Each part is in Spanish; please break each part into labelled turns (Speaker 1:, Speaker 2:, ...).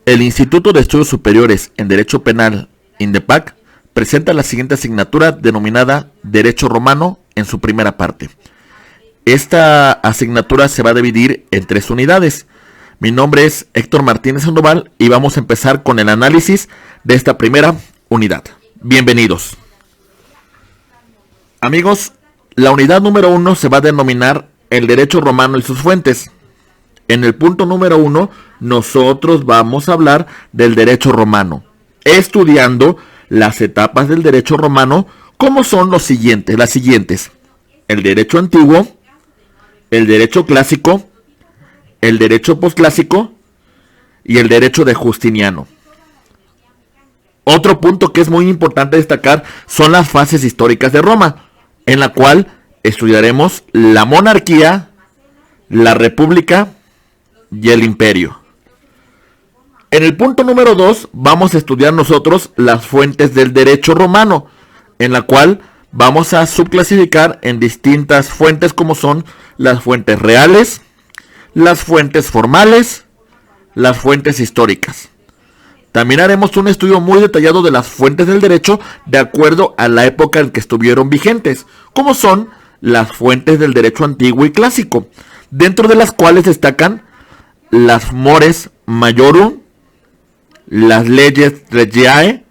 Speaker 1: El Instituto de Estudios Superiores en Derecho Penal, INDEPAC, presenta la siguiente asignatura denominada Derecho Romano en su primera parte. Esta asignatura se va a dividir en 3 unidades. Mi nombre es Héctor Martínez Sandoval y vamos a empezar con el análisis de esta primera unidad. Bienvenidos. Amigos, la unidad número 1 se va a denominar el Derecho Romano y sus fuentes. En el punto número 1, nosotros vamos a hablar del derecho romano, estudiando las etapas del derecho romano, como son las siguientes: el derecho antiguo, el derecho clásico, el derecho posclásico y el derecho de Justiniano. Otro punto que es muy importante destacar son las fases históricas de Roma, en la cual estudiaremos la monarquía, la república y el imperio. En el punto número 2 vamos a estudiar nosotros las fuentes del derecho romano, en la cual vamos a subclasificar en distintas fuentes como son las fuentes reales, las fuentes formales, las fuentes históricas. También haremos un estudio muy detallado de las fuentes del derecho de acuerdo a la época en que estuvieron vigentes, como son las fuentes del derecho antiguo y clásico, dentro de las cuales destacan las mores majorum, las leyes regiae,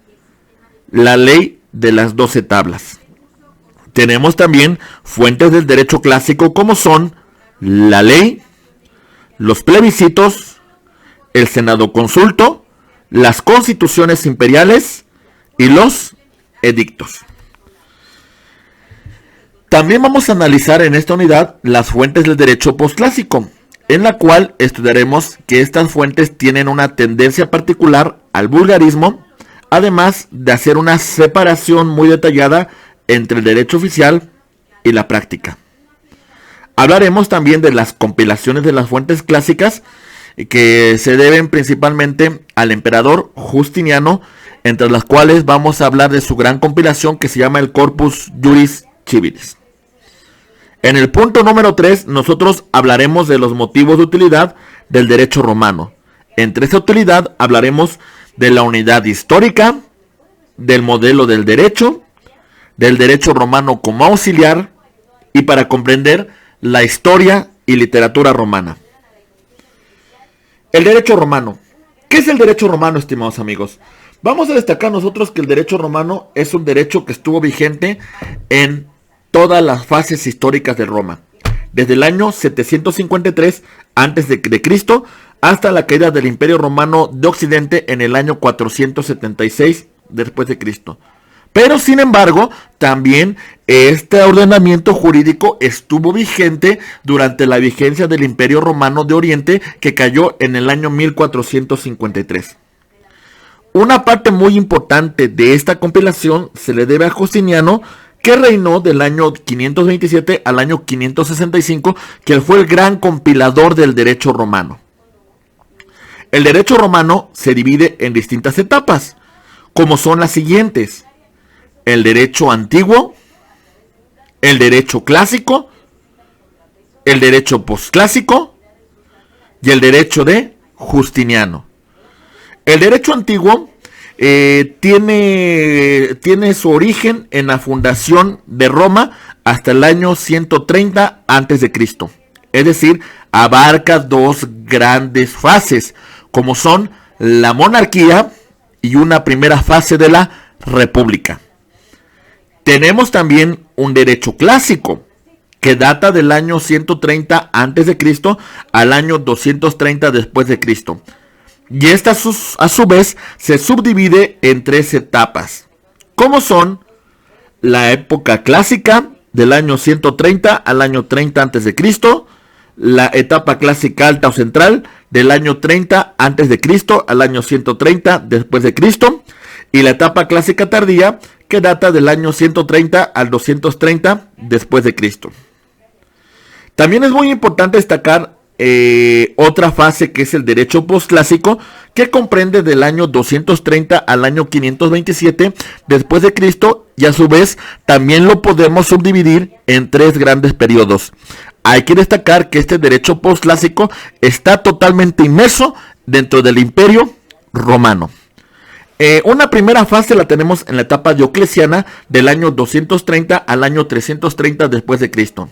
Speaker 1: la ley de las 12 tablas. Tenemos también fuentes del derecho clásico como son la ley, los plebiscitos, el senado consulto, las constituciones imperiales y los edictos. También vamos a analizar en esta unidad las fuentes del derecho posclásico, en la cual estudiaremos que estas fuentes tienen una tendencia particular al vulgarismo, además de hacer una separación muy detallada entre el derecho oficial y la práctica. Hablaremos también de las compilaciones de las fuentes clásicas que se deben principalmente al emperador Justiniano, entre las cuales vamos a hablar de su gran compilación que se llama el Corpus Juris Civilis. En el punto número 3 nosotros hablaremos de los motivos de utilidad del derecho romano. Entre esta utilidad hablaremos de la unidad histórica, del modelo del derecho romano como auxiliar y para comprender la historia y literatura romana. El derecho romano. ¿Qué es el derecho romano, estimados amigos? Vamos a destacar nosotros que el derecho romano es un derecho que estuvo vigente en todas las fases históricas de Roma, desde el año 753 a.C. hasta la caída del Imperio Romano de Occidente en el año 476 después de Cristo. Pero sin embargo, también este ordenamiento jurídico estuvo vigente durante la vigencia del Imperio Romano de Oriente, que cayó en el año 1453. Una parte muy importante de esta compilación se le debe a Justiniano, que reinó del año 527 al año 565, que fue el gran compilador del derecho romano. El derecho romano se divide en distintas etapas, como son las siguientes: el derecho antiguo, el derecho clásico, el derecho posclásico y el derecho de Justiniano. El derecho antiguo tiene su origen en la fundación de Roma hasta el año 130 a.C. Es decir, abarca 2 grandes fases, como son la monarquía y una primera fase de la república. Tenemos también un derecho clásico, que data del año 130 a.C. al año 230 después de Cristo. Y esta a su vez se subdivide en 3 etapas, como son la época clásica del año 130 al año 30 a.C., la etapa clásica alta o central del año 30 a.C. al año 130 después de Cristo, y la etapa clásica tardía, que data del año 130 al 230 después de Cristo. También es muy importante destacar otra fase, que es el derecho posclásico, que comprende del año 230 al año 527 después de Cristo, y a su vez también lo podemos subdividir en 3 grandes periodos. Hay que destacar que este derecho posclásico está totalmente inmerso dentro del Imperio romano. Una primera fase la tenemos en la etapa diocleciana del año 230 al año 330 después de Cristo.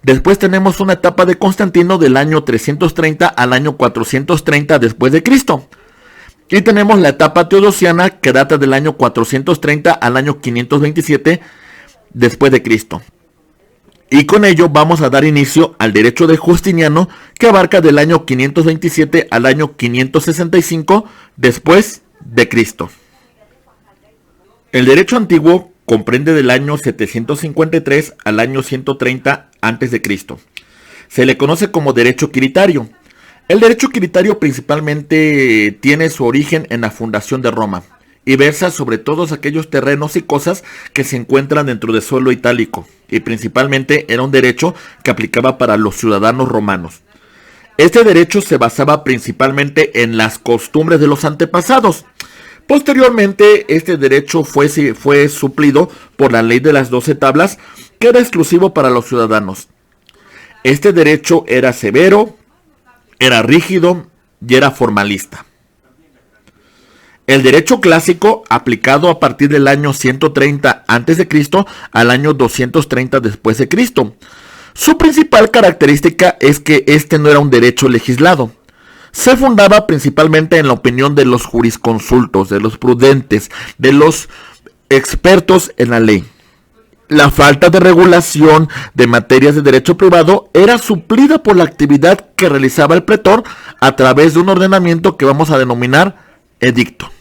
Speaker 1: Después tenemos una etapa de Constantino del año 330 al año 430 después de Cristo. Y tenemos la etapa teodosiana que data del año 430 al año 527 después de Cristo. Y con ello vamos a dar inicio al derecho de Justiniano, que abarca del año 527 al año 565 después de Cristo. El derecho antiguo comprende del año 753 al año 130 antes de Cristo. Se le conoce como derecho quiritario. El derecho quiritario principalmente tiene su origen en la fundación de Roma y versa sobre todos aquellos terrenos y cosas que se encuentran dentro del suelo itálico, y principalmente era un derecho que aplicaba para los ciudadanos romanos. Este derecho se basaba principalmente en las costumbres de los antepasados. Posteriormente, este derecho fue suplido por la ley de las 12 tablas, que era exclusivo para los ciudadanos. Este derecho era severo, era rígido y era formalista. El derecho clásico, aplicado a partir del año 130 a.C. al año 230 después de Cristo. Su principal característica es que este no era un derecho legislado. Se fundaba principalmente en la opinión de los jurisconsultos, de los prudentes, de los expertos en la ley. La falta de regulación de materias de derecho privado era suplida por la actividad que realizaba el pretor a través de un ordenamiento que vamos a denominar edicto.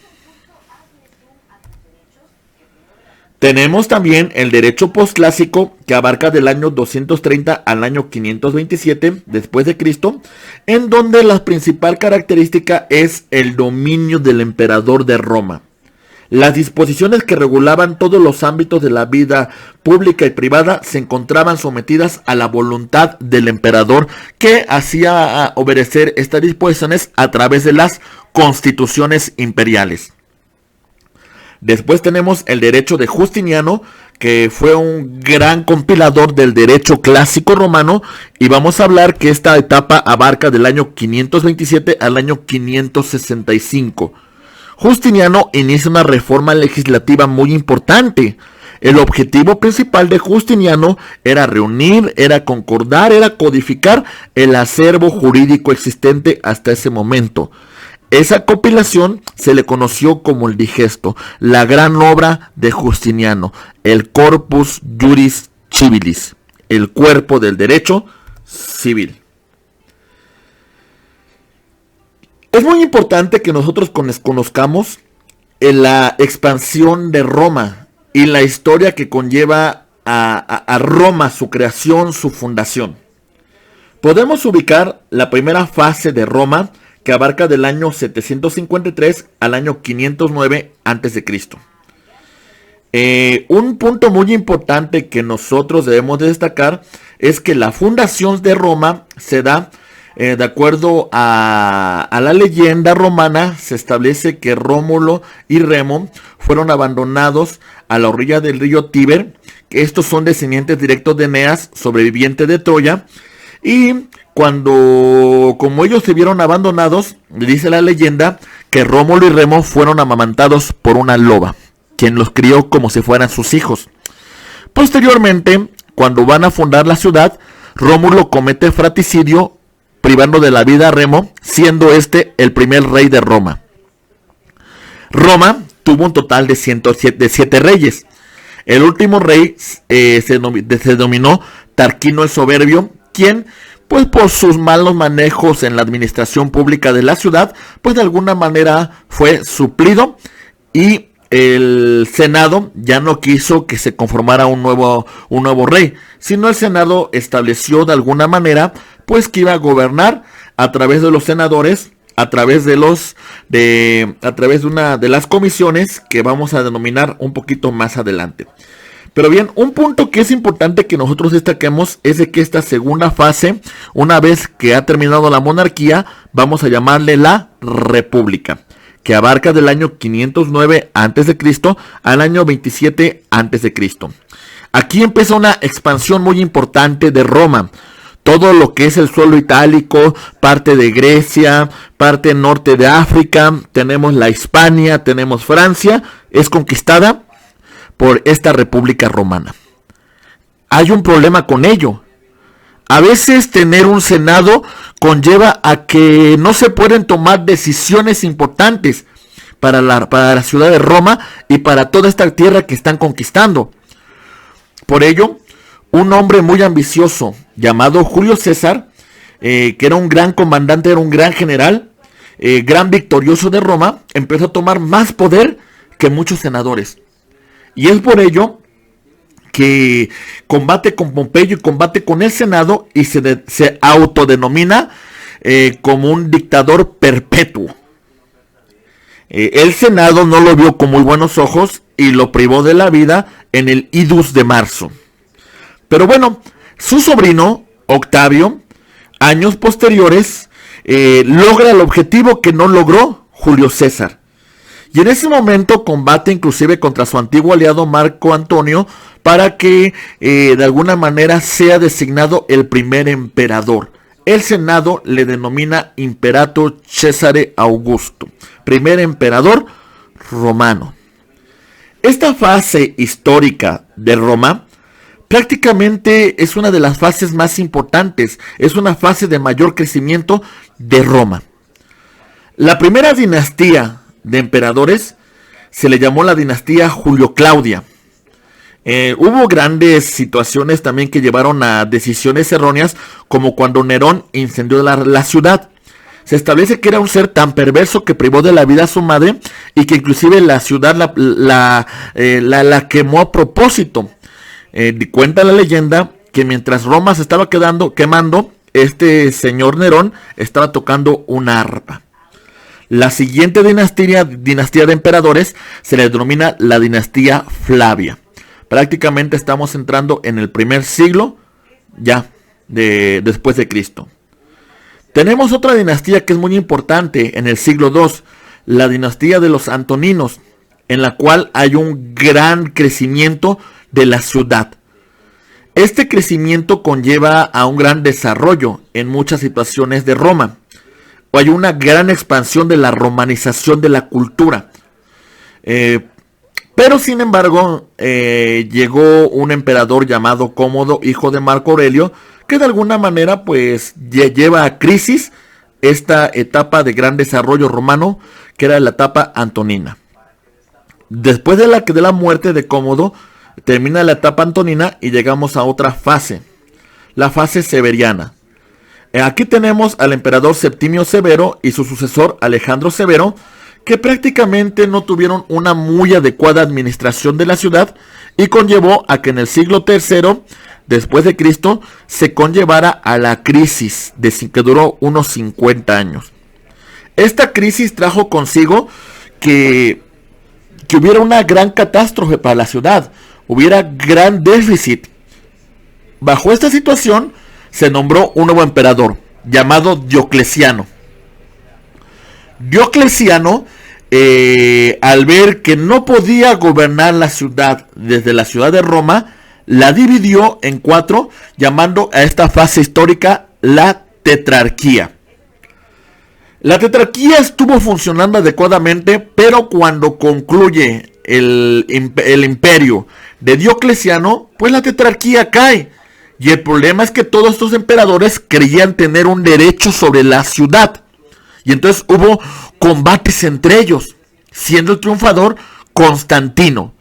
Speaker 1: Tenemos también el derecho posclásico, que abarca del año 230 al año 527 después de Cristo, en donde la principal característica es el dominio del emperador de Roma. Las disposiciones que regulaban todos los ámbitos de la vida pública y privada se encontraban sometidas a la voluntad del emperador, que hacía obedecer estas disposiciones a través de las constituciones imperiales. Después tenemos el derecho de Justiniano, que fue un gran compilador del derecho clásico romano, y vamos a hablar que esta etapa abarca del año 527 al año 565. Justiniano inicia una reforma legislativa muy importante. El objetivo principal de Justiniano era reunir, era concordar, era codificar el acervo jurídico existente hasta ese momento. Esa compilación se le conoció como el Digesto, la gran obra de Justiniano, el Corpus Juris Civilis, el cuerpo del derecho civil. Es muy importante que nosotros conozcamos la expansión de Roma y la historia que conlleva a Roma, su creación, su fundación. Podemos ubicar la primera fase de Roma, que abarca del año 753 al año 509 a.C. Un punto muy importante que nosotros debemos de destacar es que la fundación de Roma se da de acuerdo a la leyenda romana. Se establece que Rómulo y Remo fueron abandonados a la orilla del río Tíber. Estos son descendientes directos de Eneas, sobreviviente de Troya, y como ellos se vieron abandonados, dice la leyenda que Rómulo y Remo fueron amamantados por una loba, quien los crió como si fueran sus hijos. Posteriormente, cuando van a fundar la ciudad, Rómulo comete fratricidio, privando de la vida a Remo, siendo este el primer rey de Roma. Roma tuvo un total de 7 reyes. El último rey se denominó Tarquino el Soberbio, quien, pues por sus malos manejos en la administración pública de la ciudad, pues de alguna manera fue suplido, y el Senado ya no quiso que se conformara un nuevo rey, sino el Senado estableció de alguna manera pues que iba a gobernar a través de los senadores, a través de una de las comisiones que vamos a denominar un poquito más adelante. Pero bien, un punto que es importante que nosotros destaquemos es de que esta segunda fase, una vez que ha terminado la monarquía, vamos a llamarle la república, que abarca del año 509 a.C. al año 27 a.C. Aquí empieza una expansión muy importante de Roma. todo lo que es el suelo itálico, parte de Grecia, parte norte de África, tenemos la Hispania, tenemos Francia, es conquistada por esta República Romana. Hay un problema con ello. A veces tener un senado conlleva a que no se pueden tomar decisiones importantes para la ciudad de Roma y para toda esta tierra que están conquistando. Por ello, un hombre muy ambicioso llamado Julio César, que era un gran comandante, era un gran general, gran victorioso de Roma, empezó a tomar más poder que muchos senadores. Y es por ello que combate con Pompeyo y combate con el Senado y se autodenomina como un dictador perpetuo. El Senado no lo vio con muy buenos ojos y lo privó de la vida en el Idus de marzo. Pero bueno, su sobrino, Octavio, años posteriores, logra el objetivo que no logró Julio César. Y en ese momento combate inclusive contra su antiguo aliado Marco Antonio para que de alguna manera sea designado el primer emperador. El Senado le denomina Imperator Cesare Augusto, primer emperador romano. Esta fase histórica de Roma prácticamente es una de las fases más importantes, es una fase de mayor crecimiento de Roma. La primera dinastía de emperadores se le llamó la dinastía Julio-Claudia. Hubo grandes situaciones también que llevaron a decisiones erróneas, como cuando Nerón incendió la ciudad. Se establece que era un ser tan perverso que privó de la vida a su madre y que inclusive la ciudad la quemó a propósito. Cuenta la leyenda que mientras Roma se estaba quemando, este señor Nerón estaba tocando una arpa. La siguiente dinastía de emperadores se le denomina la dinastía Flavia. Prácticamente estamos entrando en el primer siglo ya después de Cristo. Tenemos otra dinastía que es muy importante en el siglo II, la dinastía de los Antoninos, en la cual hay un gran crecimiento de la ciudad. Este crecimiento conlleva a un gran desarrollo en muchas situaciones de Roma. Hay una gran expansión de la romanización de la cultura. Pero sin embargo, llegó un emperador llamado Cómodo, hijo de Marco Aurelio, que de alguna manera pues lleva a crisis esta etapa de gran desarrollo romano, que era la etapa antonina. Después de la muerte de Cómodo, termina la etapa antonina y llegamos a otra fase, la fase severiana. Aquí tenemos al emperador Septimio Severo y su sucesor Alejandro Severo, que prácticamente no tuvieron una muy adecuada administración de la ciudad y conllevó a que en el siglo III después de Cristo se conllevara a la crisis que duró unos 50 años. Esta crisis trajo consigo que hubiera una gran catástrofe para la ciudad, hubiera gran déficit. Bajo esta situación se nombró un nuevo emperador llamado Diocleciano. Diocleciano, al ver que no podía gobernar la ciudad desde la ciudad de Roma, la dividió en 4, llamando a esta fase histórica la tetrarquía. La tetrarquía estuvo funcionando adecuadamente, pero cuando concluye el imperio de Diocleciano, pues la tetrarquía cae. Y el problema es que todos estos emperadores creían tener un derecho sobre la ciudad. Y entonces hubo combates entre ellos, siendo el triunfador Constantino.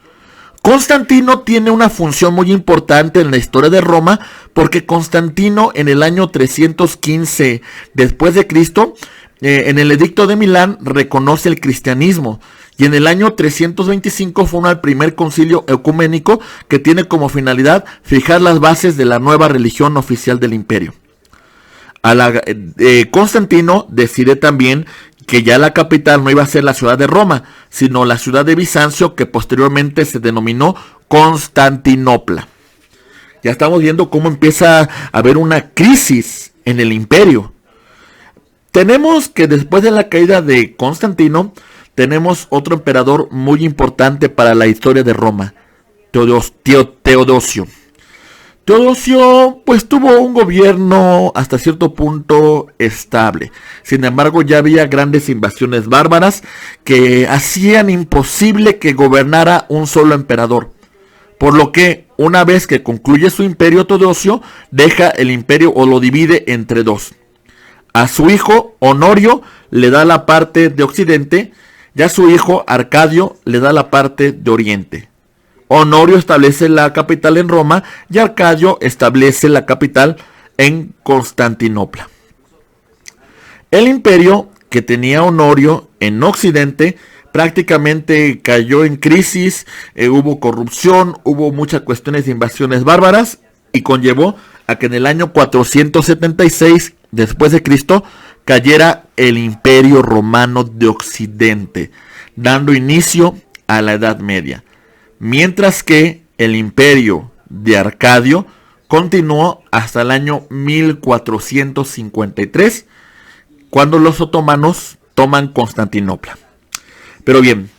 Speaker 1: Constantino tiene una función muy importante en la historia de Roma, porque Constantino en el año 315 después de Cristo, en el edicto de Milán, reconoce el cristianismo. Y en el año 325 fue el primer concilio ecuménico que tiene como finalidad fijar las bases de la nueva religión oficial del imperio. Constantino decide también que ya la capital no iba a ser la ciudad de Roma, sino la ciudad de Bizancio, que posteriormente se denominó Constantinopla. Ya estamos viendo cómo empieza a haber una crisis en el imperio. Tenemos que después de la caída de Constantino, tenemos otro emperador muy importante para la historia de Roma, Teodosio. Teodosio pues tuvo un gobierno hasta cierto punto estable. Sin embargo, ya había grandes invasiones bárbaras que hacían imposible que gobernara un solo emperador. Por lo que, una vez que concluye su imperio, Teodosio deja el imperio o lo divide entre dos. A su hijo Honorio le da la parte de occidente y a su hijo Arcadio le da la parte de oriente. Honorio establece la capital en Roma y Arcadio establece la capital en Constantinopla. El imperio que tenía Honorio en occidente prácticamente cayó en crisis, hubo corrupción, hubo muchas cuestiones de invasiones bárbaras y conllevó a que en el año 476 después de Cristo cayera el Imperio Romano de Occidente, dando inicio a la Edad Media. Mientras que el imperio de Arcadio continuó hasta el año 1453, cuando los otomanos toman Constantinopla. Pero bien,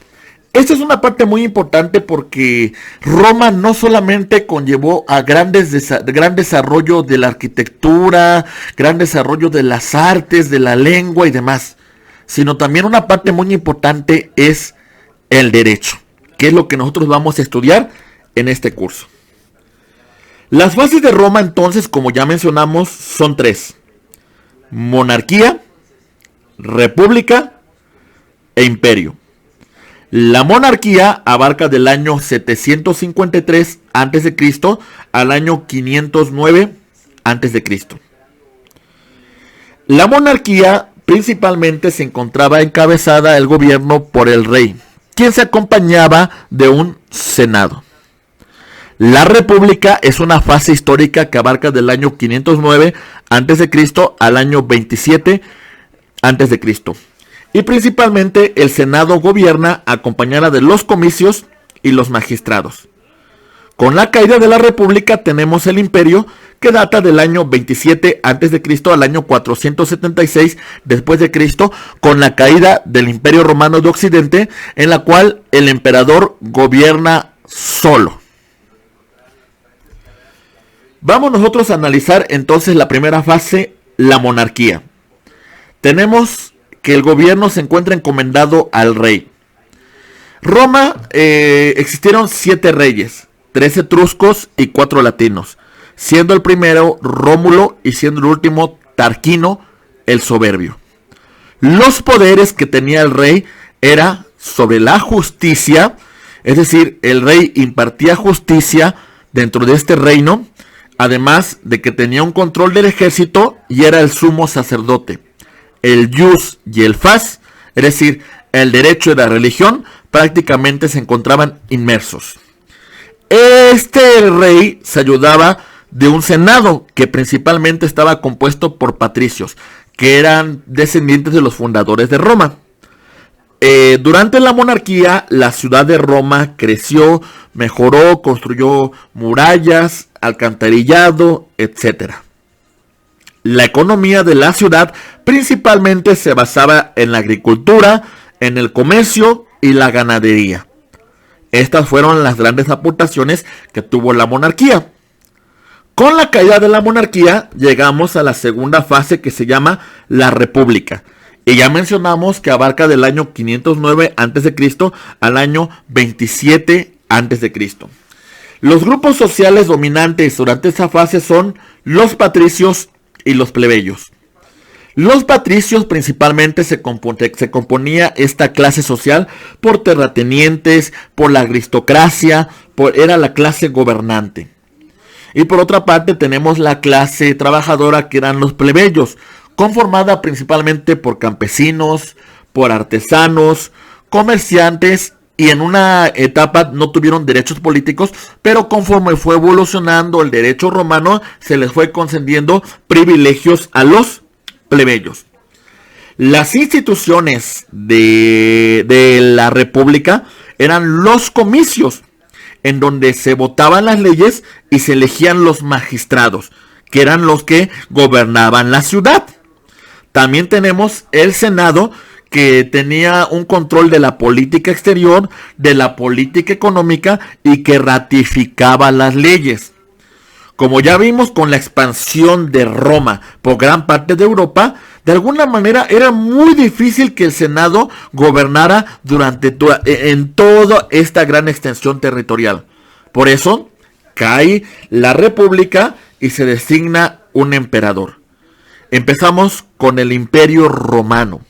Speaker 1: esta es una parte muy importante porque Roma no solamente conllevó a gran desarrollo de la arquitectura, gran desarrollo de las artes, de la lengua y demás, sino también una parte muy importante es el derecho, que es lo que nosotros vamos a estudiar en este curso. Las fases de Roma entonces, como ya mencionamos, son tres: monarquía, república e imperio. La monarquía abarca del año 753 a.C. al año 509 a.C. La monarquía principalmente se encontraba encabezada el gobierno por el rey, quien se acompañaba de un senado. La república es una fase histórica que abarca del año 509 a.C. al año 27 a.C. Y principalmente el senado gobierna acompañada de los comicios y los magistrados. Con la caída de la república tenemos el imperio, que data del año 27 a.C. al año 476 después de Cristo, con la caída del Imperio Romano de Occidente, en la cual el emperador gobierna solo. Vamos nosotros a analizar entonces la primera fase, la monarquía. Tenemos que el gobierno se encuentra encomendado al rey. Roma existieron 7 reyes, 3 etruscos y 4 latinos, siendo el primero Rómulo y siendo el último Tarquino el soberbio. Los poderes que tenía el rey era sobre la justicia, es decir, el rey impartía justicia dentro de este reino, además de que tenía un control del ejército y era el sumo sacerdote. El ius y el fas, es decir, el derecho y la religión, prácticamente se encontraban inmersos. Este rey se ayudaba de un senado que principalmente estaba compuesto por patricios, que eran descendientes de los fundadores de Roma. Durante la monarquía, la ciudad de Roma creció, mejoró, construyó murallas, alcantarillado, etc. La economía de la ciudad principalmente se basaba en la agricultura, en el comercio y la ganadería. Estas fueron las grandes aportaciones que tuvo la monarquía. Con la caída de la monarquía llegamos a la segunda fase, que se llama la república. Y ya mencionamos que abarca del año 509 a.C. al año 27 a.C. Los grupos sociales dominantes durante esa fase son los patricios y los plebeyos. Los patricios principalmente se componía esta clase social por terratenientes, por la aristocracia, era la clase gobernante. Y por otra parte tenemos la clase trabajadora, que eran los plebeyos, conformada principalmente por campesinos, por artesanos, comerciantes, y en una etapa no tuvieron derechos políticos, pero conforme fue evolucionando el derecho romano, se les fue concediendo privilegios a los plebeyos. Las instituciones de la república eran los comicios, en donde se votaban las leyes y se elegían los magistrados, que eran los que gobernaban la ciudad. También tenemos el Senado, que tenía un control de la política exterior, de la política económica y que ratificaba las leyes. Como ya vimos con la expansión de Roma por gran parte de Europa, de alguna manera era muy difícil que el Senado gobernara en toda esta gran extensión territorial. Por eso cae la República y se designa un emperador. Empezamos con el Imperio Romano.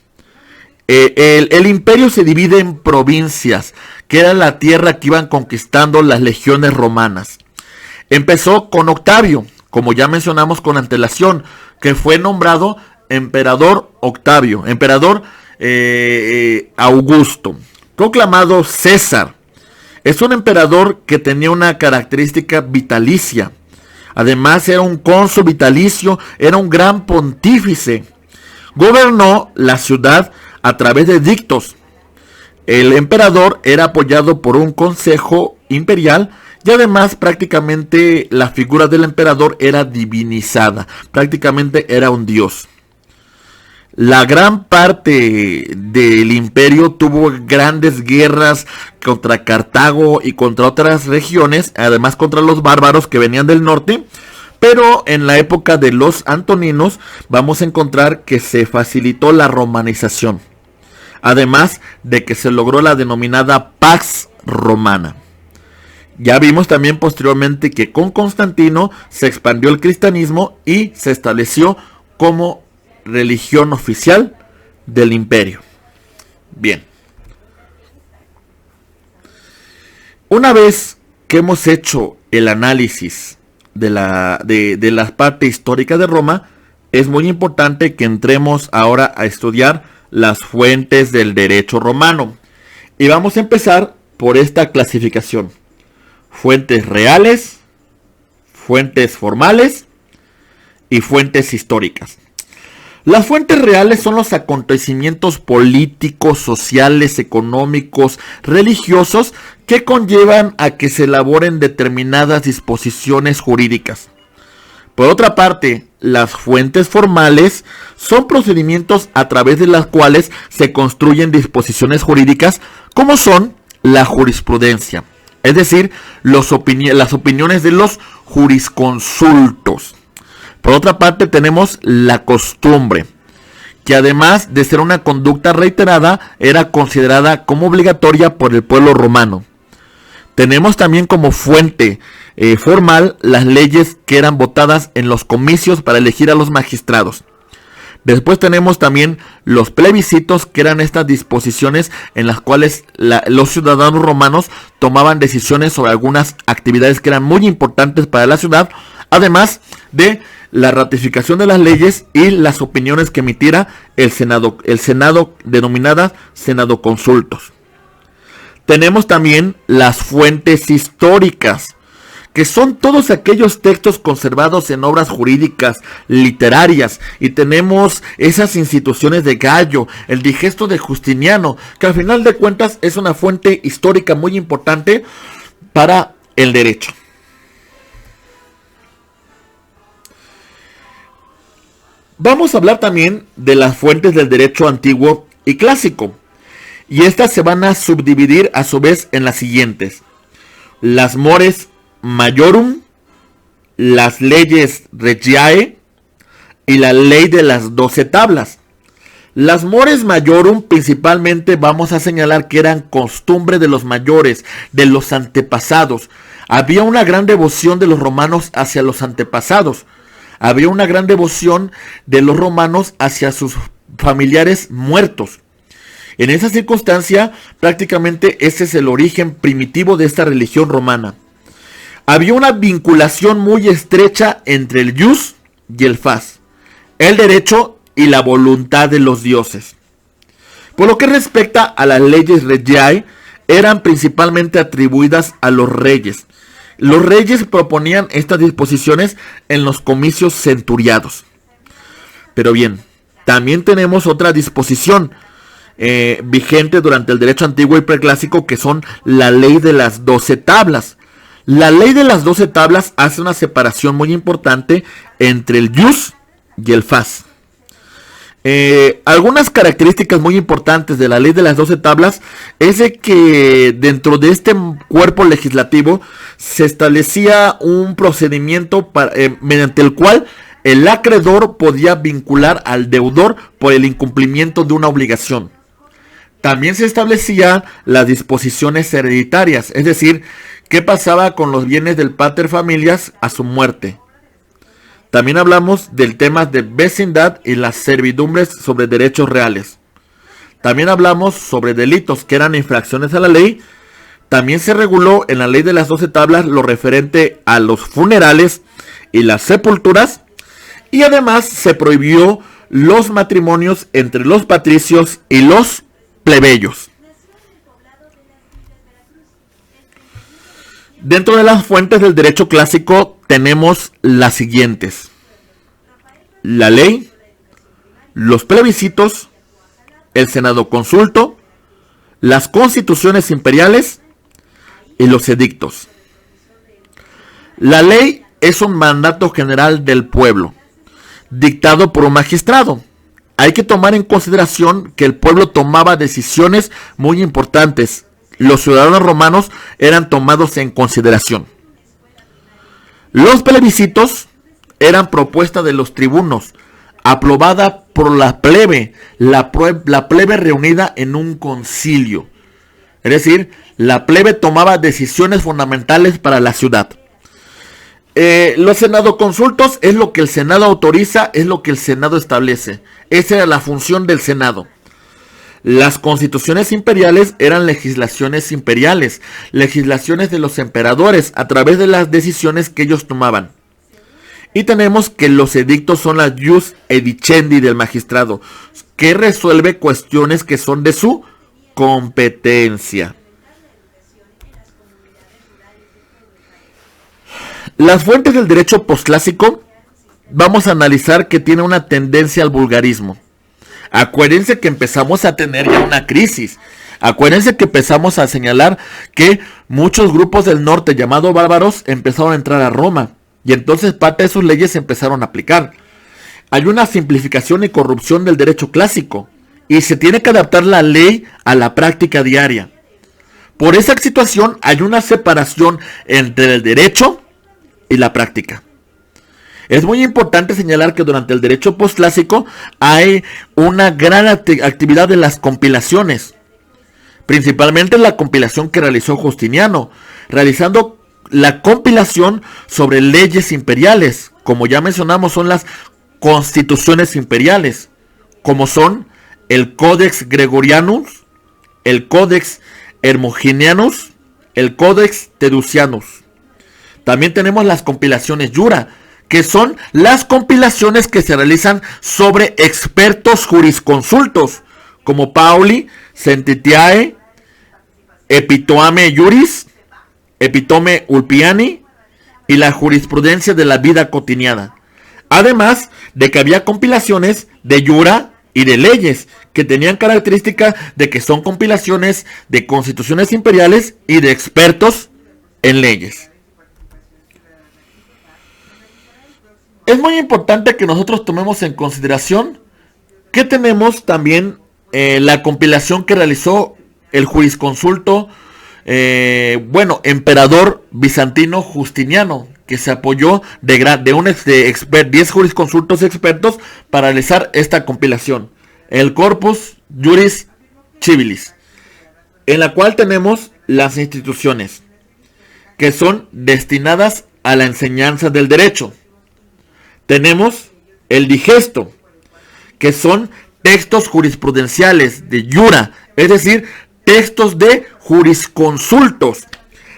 Speaker 1: El imperio se divide en provincias, que era la tierra que iban conquistando las legiones romanas. Empezó con Octavio, como ya mencionamos con antelación, que fue nombrado emperador Octavio, emperador Augusto, proclamado César. Es un emperador que tenía una característica vitalicia. Además era un cónsul vitalicio, era un gran pontífice. Gobernó la ciudad a través de edictos. El emperador era apoyado por un consejo imperial y además prácticamente la figura del emperador era divinizada, prácticamente era un dios. La gran parte del imperio tuvo grandes guerras contra Cartago y contra otras regiones, además contra los bárbaros que venían del norte, pero en la época de los antoninos vamos a encontrar que se facilitó la romanización, además de que se logró la denominada Pax Romana. Ya vimos también posteriormente que con Constantino se expandió el cristianismo y se estableció como religión oficial del imperio. Bien. Una vez que hemos hecho el análisis de la parte histórica de Roma, es muy importante que entremos ahora a estudiar las fuentes del derecho romano. Y vamos a empezar por esta clasificación: fuentes reales, fuentes formales y fuentes históricas. Las fuentes reales son los acontecimientos políticos, sociales, económicos, religiosos que conllevan a que se elaboren determinadas disposiciones jurídicas. Por otra parte, las fuentes formales son procedimientos a través de las cuales se construyen disposiciones jurídicas, como son la jurisprudencia, es decir, las opiniones de los jurisconsultos. Por otra parte tenemos la costumbre, que además de ser una conducta reiterada, era considerada como obligatoria por el pueblo romano. Tenemos también como fuente formal las leyes que eran votadas en los comicios para elegir a los magistrados. Después tenemos también los plebiscitos, que eran estas disposiciones en las cuales los ciudadanos romanos tomaban decisiones sobre algunas actividades que eran muy importantes para la ciudad, además de la ratificación de las leyes y las opiniones que emitiera el Senado denominada Senado Consultos. Tenemos también las fuentes históricas, que son todos aquellos textos conservados en obras jurídicas, literarias, y tenemos esas instituciones de Gallo, el Digesto de Justiniano, que al final de cuentas es una fuente histórica muy importante para el derecho. Vamos a hablar también de las fuentes del derecho antiguo y clásico, y estas se van a subdividir a su vez en las siguientes: las mores majorum, las leyes regiae y la ley de las 12 tablas. Las mores majorum principalmente vamos a señalar que eran costumbre de los mayores, de los antepasados. Había una gran devoción de los romanos hacia los antepasados. Había una gran devoción de los romanos hacia sus familiares muertos. En esa circunstancia, prácticamente ese es el origen primitivo de esta religión romana. Había una vinculación muy estrecha entre el jus y el fas, el derecho y la voluntad de los dioses. Por lo que respecta a las leyes regiae, eran principalmente atribuidas a los reyes. Los reyes proponían estas disposiciones en los comicios centuriados. Pero bien, también tenemos otra disposición vigente durante el derecho antiguo y preclásico, que son la ley de las 12 tablas. La ley de las 12 tablas hace una separación muy importante entre el jus y el fas. Algunas características muy importantes de la ley de las 12 tablas es de que dentro de este cuerpo legislativo se establecía un procedimiento mediante el cual el acreedor podía vincular al deudor por el incumplimiento de una obligación. También se establecían las disposiciones hereditarias, es decir, qué pasaba con los bienes del pater familias a su muerte. También hablamos del tema de vecindad y las servidumbres sobre derechos reales. También hablamos sobre delitos que eran infracciones a la ley. También se reguló en la ley de las 12 tablas lo referente a los funerales y las sepulturas. Y además se prohibió los matrimonios entre los patricios y los plebeyos. Dentro de las fuentes del derecho clásico tenemos las siguientes: la ley, los plebiscitos, el senado consulto, las constituciones imperiales y los edictos. La ley es un mandato general del pueblo, dictado por un magistrado. Hay que tomar en consideración que el pueblo tomaba decisiones muy importantes. Los ciudadanos romanos eran tomados en consideración. Los plebiscitos eran propuesta de los tribunos, aprobada por la plebe, la plebe reunida en un concilio. Es decir, la plebe tomaba decisiones fundamentales para la ciudad. Los senadoconsultos es lo que el Senado autoriza, es lo que el Senado establece. Esa era la función del Senado. Las constituciones imperiales eran legislaciones imperiales, legislaciones de los emperadores a través de las decisiones que ellos tomaban. Y tenemos que los edictos son la ius edicendi del magistrado, que resuelve cuestiones que son de su competencia. Las fuentes del derecho posclásico vamos a analizar que tiene una tendencia al vulgarismo. Acuérdense que empezamos a tener ya una crisis. Acuérdense que empezamos a señalar que muchos grupos del norte llamados bárbaros empezaron a entrar a Roma. Y entonces parte de sus leyes se empezaron a aplicar. Hay una simplificación y corrupción del derecho clásico. Y se tiene que adaptar la ley a la práctica diaria. Por esa situación hay una separación entre el derecho y la práctica. Es muy importante señalar que durante el derecho postclásico hay una gran actividad de las compilaciones, principalmente la compilación que realizó Justiniano, realizando la compilación sobre leyes imperiales, como ya mencionamos son las constituciones imperiales, como son el Codex Gregorianus, el Codex Hermogenianus, el Codex Teducianus. También tenemos las compilaciones Jura, que son las compilaciones que se realizan sobre expertos jurisconsultos, como Pauli, Sentitiae, Epitome Juris, Epitome Ulpiani y la jurisprudencia de la vida cotidiana. Además de que había compilaciones de Jura y de leyes, que tenían característica de que son compilaciones de constituciones imperiales y de expertos en leyes. Es muy importante que nosotros tomemos en consideración que tenemos también la compilación que realizó el jurisconsulto, emperador bizantino Justiniano, que se apoyó de 10 jurisconsultos expertos para realizar esta compilación, el Corpus Juris Civilis, en la cual tenemos las instituciones que son destinadas a la enseñanza del derecho. Tenemos el digesto, que son textos jurisprudenciales de jura, es decir, textos de jurisconsultos.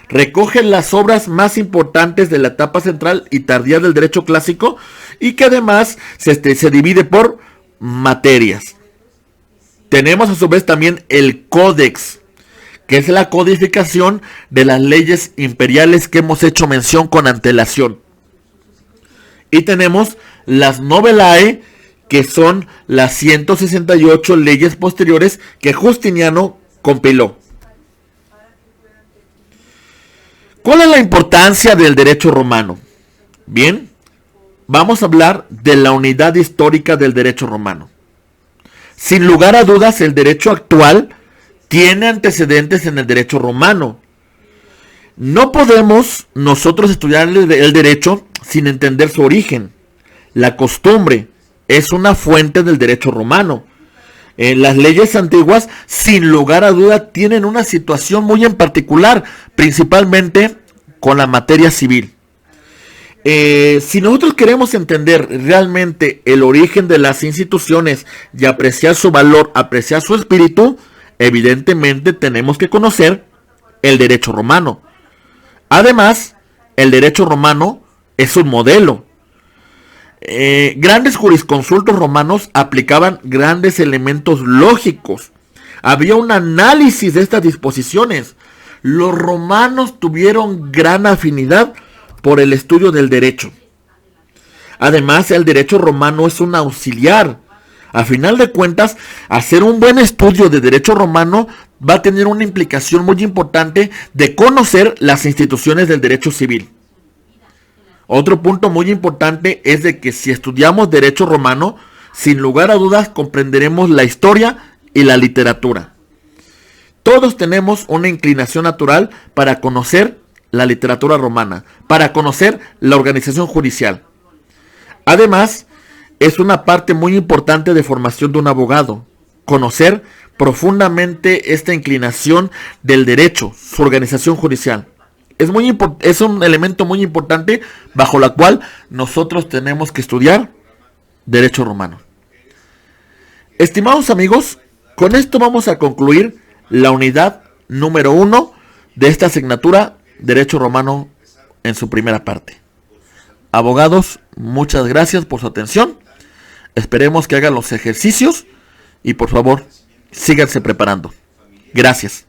Speaker 1: Recogen las obras más importantes de la etapa central y tardía del derecho clásico y que además se divide por materias. Tenemos a su vez también el códex, que es la codificación de las leyes imperiales que hemos hecho mención con antelación. Y tenemos las novelae, que son las 168 leyes posteriores que Justiniano compiló. ¿Cuál es la importancia del derecho romano? Bien, vamos a hablar de la unidad histórica del derecho romano. Sin lugar a dudas, el derecho actual tiene antecedentes en el derecho romano. No podemos nosotros estudiar el derecho sin entender su origen. La costumbre es una fuente del derecho romano. Las leyes antiguas, sin lugar a duda, tienen una situación muy en particular, principalmente con la materia civil. Si nosotros queremos entender realmente el origen de las instituciones y apreciar su valor, apreciar su espíritu, evidentemente tenemos que conocer el derecho romano. Además, el derecho romano es un modelo. Grandes jurisconsultos romanos aplicaban grandes elementos lógicos. Había un análisis de estas disposiciones. Los romanos tuvieron gran afinidad por el estudio del derecho. Además, el derecho romano es un auxiliar. A final de cuentas, hacer un buen estudio de derecho romano va a tener una implicación muy importante de conocer las instituciones del derecho civil. Otro punto muy importante es de que si estudiamos derecho romano, sin lugar a dudas comprenderemos la historia y la literatura. Todos tenemos una inclinación natural para conocer la literatura romana, para conocer la organización judicial. Además, es una parte muy importante de formación de un abogado, conocer profundamente esta inclinación del derecho, su organización judicial. Es un elemento muy importante bajo la cual nosotros tenemos que estudiar derecho romano. Estimados amigos, con esto vamos a concluir la unidad número 1 de esta asignatura Derecho Romano en su primera parte. Abogados, muchas gracias por su atención. Esperemos que hagan los ejercicios y por favor, síganse preparando. Gracias.